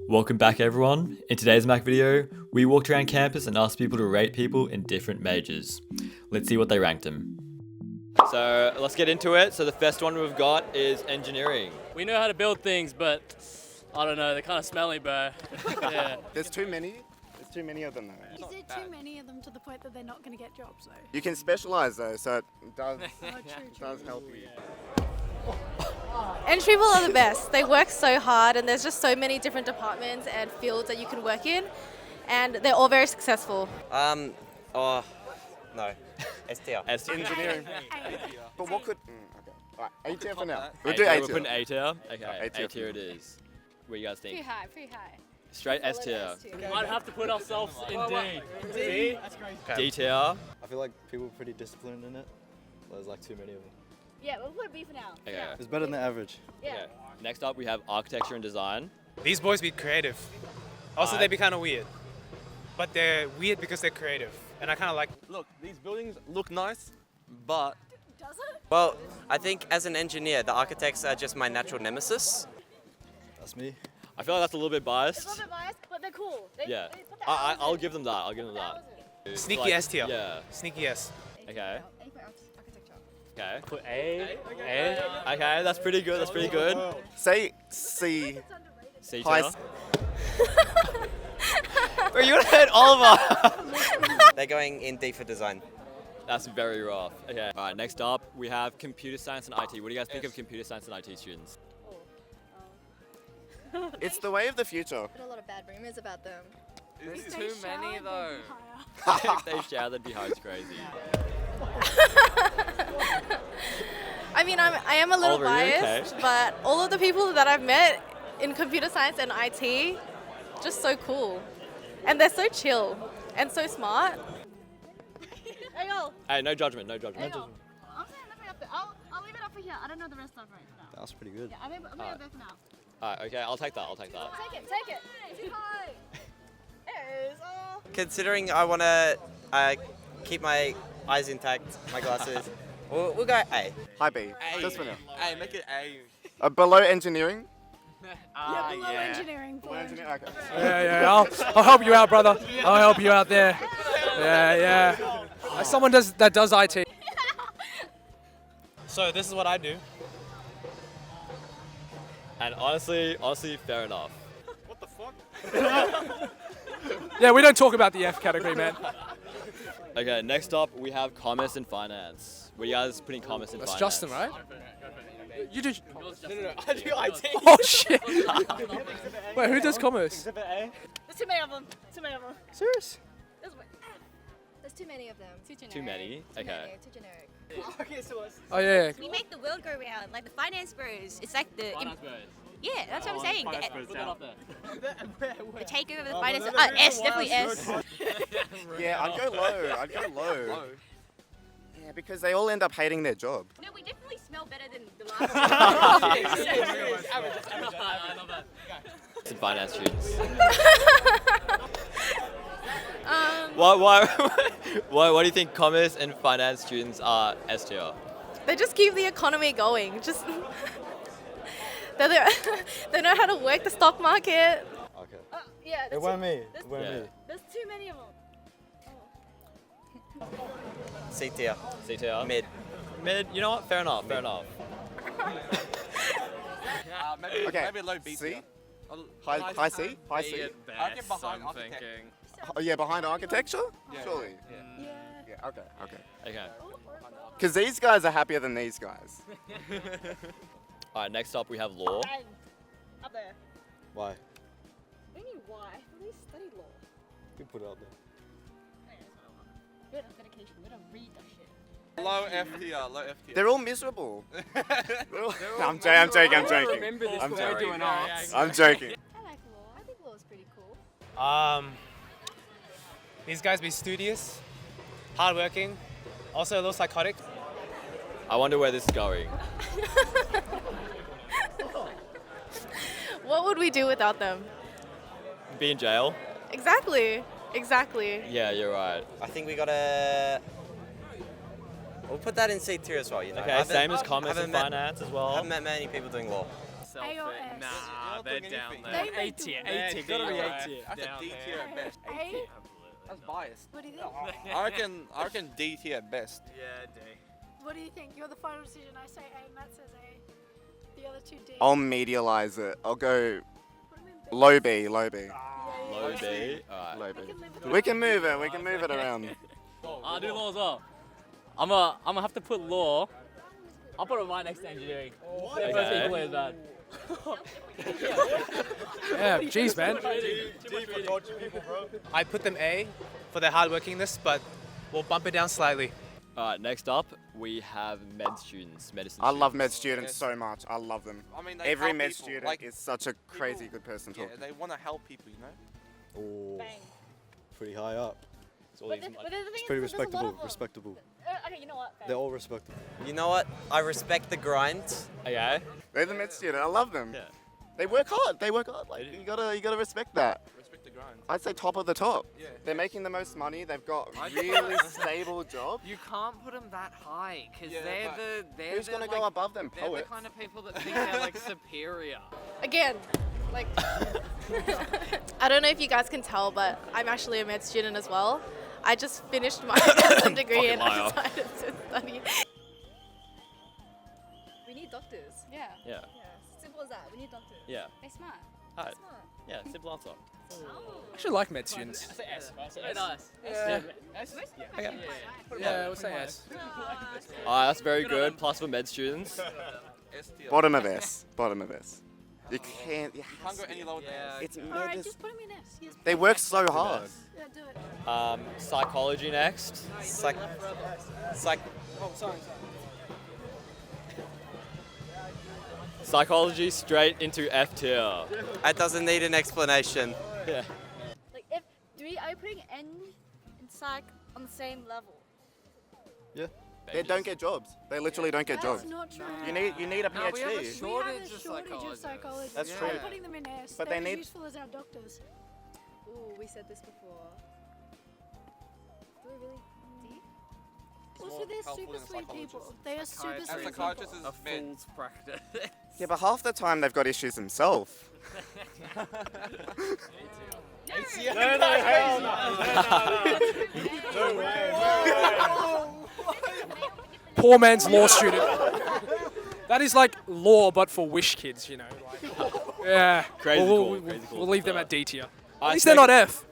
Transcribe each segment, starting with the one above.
Welcome back everyone. In today's Mac video, we walked around campus and asked people to rate people in different majors. Let's see what they ranked them. So let's get into it. So the first one we've got is engineering. We know how to build things, but I don't know, they're kind of smelly, bro. Yeah. There's too many. There's too many of them though. Is there too many of them to the point that they're not going to get jobs though? You can specialize though, so it does, True. does help you. Entry people are the best. They work so hard and there's just so many different departments and fields that you can work in and they're all very successful. No. S tier. Engineering. But what could? Okay. Alright, A tier for now. We'll A do tier, A we're tier. putting A tier. Okay, A tier A tier for it is. What do you guys think? Pretty high. Straight S tier. We might have to put ourselves in D. D? D tier. I feel like people are pretty disciplined in it. There's like too many of them. Yeah, we'll put B for now. Okay. It's better than the average. Okay. Next up we have architecture and design. These boys be creative. Also, Alright. they be kind of weird. But they're weird because they're creative. And I kind of like. Look, these buildings look nice, but Does it? Well, I think as an engineer, the architects are just my natural nemesis. That's me. I feel like that's a little bit It's a little biased. bit biased, but they're cool. Yeah. They put the I'll hours in. give them that. I'll give them that. Sneaky Like, S tier. Yeah. Sneaky S. Okay. A for architecture. Okay. Put A. Okay, that's pretty good. That's pretty good. Say C. C High tier. Bro, you would hit Oliver. They're going in D for design. That's very rough. Okay. All right. Next up, we have computer science and IT. What do you guys think of computer science and IT students? It's the way of the future. Heard a lot of bad rumors about them. there's too many though. If they shower, they'd be high. It's crazy. I mean, I am a little Oliver, you okay? biased, but all of the people that I've met in computer science and IT, just so cool. And they're so chill and so smart. Hey, yo. Hey, no judgment. No judgment. I'm saying let me up there. I'll leave it up for here. I don't know the rest of it right now. That was pretty good. Yeah, I'm gonna up there for now. All right. Okay. I'll take that. I'll take that. Take it. Too high. There it is. Oh. Considering I want to keep my eyes intact, my glasses, we'll go A. High B. Just for now. Hey, make it A. Below engineering. Yeah, below engineering. Below engineering. Okay. Yeah. I'll help you out, brother. I'll help you out there. Yeah. Someone that does IT. So this is what I do. And honestly, fair enough. Yeah, we don't talk about the F category, man. Okay. Next up, we have commerce and finance. What are you guys putting commerce and That's finance? Justin, right? You do. No, I do IT. Oh shit! Wait, who does commerce? There's too many of them. Serious? There's too many of them. Too many. Okay. Too generic. Oh yeah. We make the world go round, like the finance bros. It's like the Finance bros. yeah, that's what I'm saying. Put that up there. The takeover of the finance. S, definitely S. Yeah, I'd go low. Yeah, because they all end up hating their job. No, we definitely smell better than the last one. I love that. And finance students. Why do you think commerce and finance students are S tier? They just keep the economy going. Just they know how to work the stock market. Okay. Yeah. It weren't me. There's, It weren't Yeah. me. there's too many of them. C tier. C tier. Mid. Mid. You know what? Fair enough. Maybe low B C? tier. High C? High C? I get behind architect. Oh, yeah, behind architecture? Yeah. Surely. Yeah. Yeah, okay. Okay. Because these guys are happier than these guys. All right. Next up, we have law. Up there. Why? What do you mean why? They studied law. We put it out there. Bit of dedication. We don't read that shit. Low F tier. Low F tier. They're all miserable. I'm joking. I'm joking. I'm joking. I like law. I think law is pretty cool. These guys be studious, hardworking, also a little psychotic. I wonder where this is going. What would we do without them? Be in jail. Exactly. Yeah, you're right. I think we gotta. We'll put that in C tier as well. You know. Okay. Same as commerce and met, finance as well. haven't met many people doing law. A or S? Nah, they're down They there. make the A worst. tier, Gotta be A A tier. That's a Down D there. tier at best. A? That's biased. What do you think? I reckon D tier at best. Yeah, D. What do you think? You're the final decision. I say A, Matt says A. The other two D. I'll medialize it. I'll go Put 'em in B. low B, low B. Low B. Alright. Low B. We can live with We can move it. We can move it around. I'll do law as well. I'm gonna have to put law. I'll put it right next to engineering. They're both Okay. equally as bad. Yeah, jeez, man. I put them A for their hardworkingness, but we'll bump it down slightly. Alright, next up we have med students, medicine I love med students. students so much. I love them. I mean, they Every help med people, student like, is such a crazy good person to Yeah, talk to. they want to help people, you know? Oh, Bang. pretty high up. It's all But, these the thing It's is, pretty there's a lot respectable. of them. Respectable. Okay, you know what? They're all respectable. You know what? I respect the grind. Okay. They're the med student. I love them. Yeah. They work hard. They work hard. Like They do. you gotta respect that. Respect the grind. I'd say top of the top. Yeah. They're making the most money. They've got really stable job. You can't put them that high because Yeah, they're Who's the, gonna like, go above them? They're the Poets. kind of people that think they're like superior. Again, like, I don't know if you guys can tell, but I'm actually a med student as well. I just finished my medicine degree and I Fucking liar. decided to study. We need doctors. Yeah. Yeah. Yeah. Simple as that. We need doctors. Yeah. They're smart. Alright. Smart. Yeah, simple answer. I actually like med students. I say S. I say Yeah, S. nice. Yeah. S? Okay. Yeah, we'll say S. Alright, that's very good. Plus for med students. S tier. Bottom of S. Bottom of S. You can't. You Can't go any lower than S. It's Alright, med- just put 'em in S. Yes, They work so hard. yeah, do it. Psychology next. Psych. Psychology straight into F tier. It doesn't need an explanation. Yeah. Like, are you putting N and psych on the same level? They don't get jobs. They literally don't get jobs. That's not true. You need a No, we have a PhD. We have shortage a of shortage of psychologists. psychologists. That's I'm true. putting them in S. But They're they as need- useful as our doctors. Ooh, we said this before. Do we really? D? Also, more they're helpful super than a sweet people. psychologist. They are super And sweet psychiatrist people. is A med. fool's practice. Yeah, but half the time they've got issues themselves. Poor man's law student. That is like law, but for wish kids, you know. Like, yeah. Crazy We'll, cool, we'll- crazy cool we'll leave them stuff. at D tier. At Alright, least they're not F.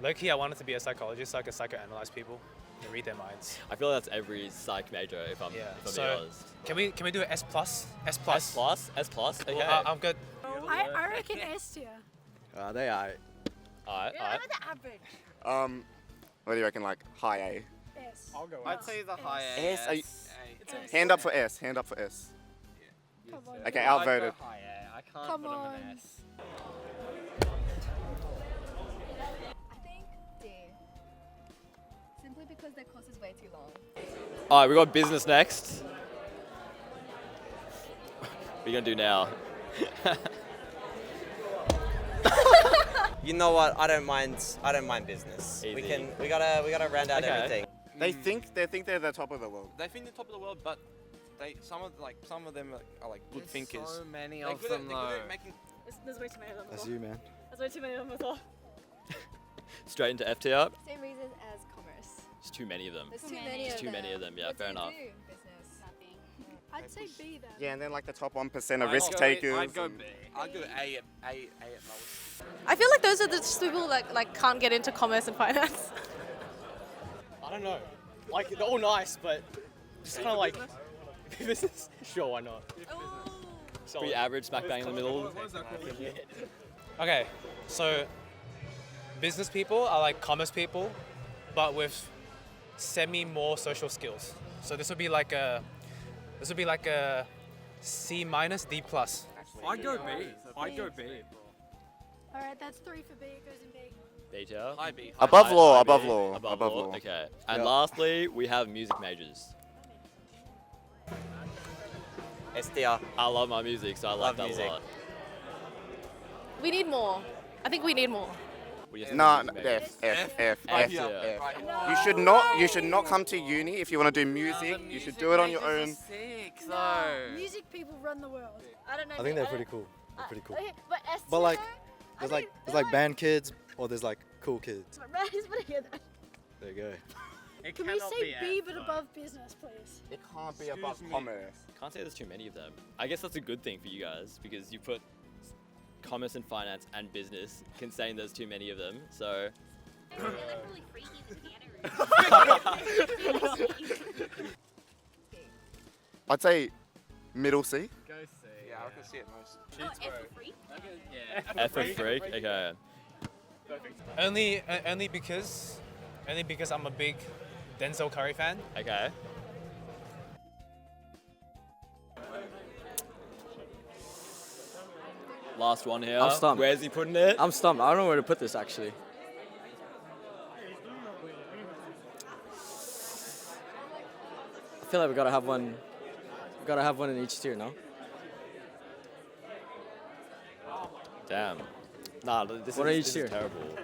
Low-key, I wanted to be a psychologist so I could psychoanalyze people and read their minds. I feel like that's every psych major if I'm, Yeah. if I'm So being honest. can we do an S plus? S S plus. plus? S plus? Okay. Well, I'm good. I reckon S tier. They are. Alright, Yeah, alright. I'm at the average. What do you reckon? Like high A. S. I'd say the higher S, are you- S. Hand up for S. Hand up for S. Come on. Okay, outvoted. I can't Come put them on. in S. I think D. Simply because their course is way too long. Alright, we got business next. What are you gonna do now? You know what? I don't mind business. Easy. We gotta round out Okay. everything. They think they're the top of the world. They think they're top of the world, but some of them are like good There's thinkers. so many They're of good at- them they're good though. at making. There's way too many of them. as That's well. you, man. There's way too many of them as well. Straight into F tier. Same reason as commerce. There's too many of them. There's too many There's of too them. many of them, yeah, What fair do you enough. do? Business. Nothing. I'd say B then. Yeah, and then like the top 1% of I'd risk go- takers. I'd go and- B. I'll go A at lowest. I feel like those are the just people that like can't get into commerce and finance. I don't know. Like they're all nice, but just kind of like business. Sure, why not? Pretty average, smack bang in the middle. Okay, so business people are like commerce people, but with semi more social skills. So this would be like a C minus D plus. I'd go B. I'd go B. Alright, that's 3 for B. It goes in B. B tier. High B. Above law, High above B, law, Above above law. law. Okay. And Yeah. lastly, we have music majors. SDR. I love my music, so I like Love that music. a lot. We need more. I think we need more. Or just Nah, music F, major? F, F, Right F, here. F. You should not come to uni if you want to do music. You should do it on your own. Sick though. Music people run the world. I don't know. I think they're pretty cool. They're pretty cool. Okay, but S But like, I there's like band kids or there's like cool kids. There you go. Can we say B but above business, please? It can't be above commerce. Can't say there's too many of them. I guess that's a good thing for you guys because you put commerce and finance and business can say there's too many of them. So I'd say middle C. Go C. Yeah, I can see it most. Yeah. F for freak. Okay. Only because I'm a big Denzel Curry fan. Okay. Last one here. I'm stumped. Where's he putting it? I'm stumped. I don't know where to put this actually. I feel like we gotta have one. We gotta have one in each tier, no? Damn. Nah, this What are is each tier? terrible.